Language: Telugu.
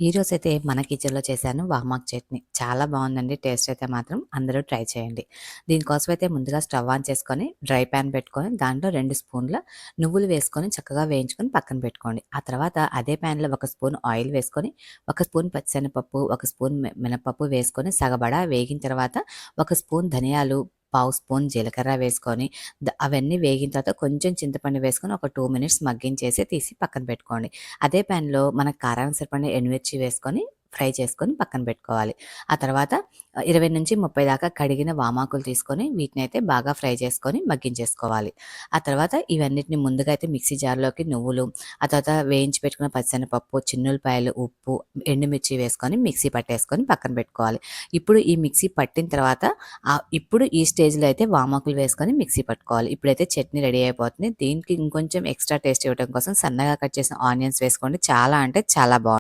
ఈరోజైతే మన కిచెన్‌లో చేశాను వామాకు చట్నీ. చాలా బావుందండి. టేస్ట్ అయితే మాత్రం అందరూ ట్రై చేయండి. దీనికోసమైతే ముందుగా స్టవ్ ఆన్ చేసుకొని, డ్రై పాన్ పెట్టుకొని, దాంట్లో 2 స్పూన్ల నువ్వులు వేసుకొని చక్కగా వేయించుకొని పక్కన పెట్టుకోండి. ఆ తర్వాత అదే పాన్‌లో 1 స్పూన్ ఆయిల్ వేసుకొని, 1 స్పూన్ పచ్చిశనగపప్పు, 1 స్పూన్ మినపప్పు వేసుకొని సగబడా వేగిన తర్వాత 1 స్పూన్ ధనియాలు, పావు స్పూన్ జీలకర్ర వేసుకొని అవన్నీ వేగిన తర్వాత కొంచెం చింతపండు వేసుకొని ఒక 2 మినిట్స్ మగ్గించేసి తీసి పక్కన పెట్టుకోండి. అదే ప్యాన్‌లో మనకు కారానికి సరిపడిన ఎండుమిర్చి వేసుకొని ఫ్రై చేసుకొని పక్కన పెట్టుకోవాలి. ఆ తర్వాత 20-30 దాకా కడిగిన వామాకులు తీసుకొని వీటినైతే బాగా ఫ్రై చేసుకొని మగ్గించేసుకోవాలి. ఆ తర్వాత ఇవన్నిటిని ముందుగా అయితే మిక్సీ జార్‌లోకి నువ్వులు, ఆ తర్వాత వేయించి పెట్టుకున్న పచ్చిశనగపప్పు, చిన్నుల్లిపాయలు, ఉప్పు, ఎండుమిర్చి వేసుకొని మిక్సీ పట్టేసుకొని పక్కన పెట్టుకోవాలి. ఇప్పుడు ఈ మిక్సీ పట్టిన తర్వాత ఇప్పుడు ఈ స్టేజ్‌లో అయితే వామాకులు వేసుకొని మిక్సీ పట్టుకోవాలి. ఇప్పుడైతే చట్నీ రెడీ అయిపోతుంది. దీనికి ఇంకొంచెం ఎక్స్‌ట్రా టేస్ట్ ఇవ్వడం కోసం సన్నగా కట్ చేసిన ఆనియన్స్ వేసుకోండి. చాలా అంటే చాలా బావుంటుంది.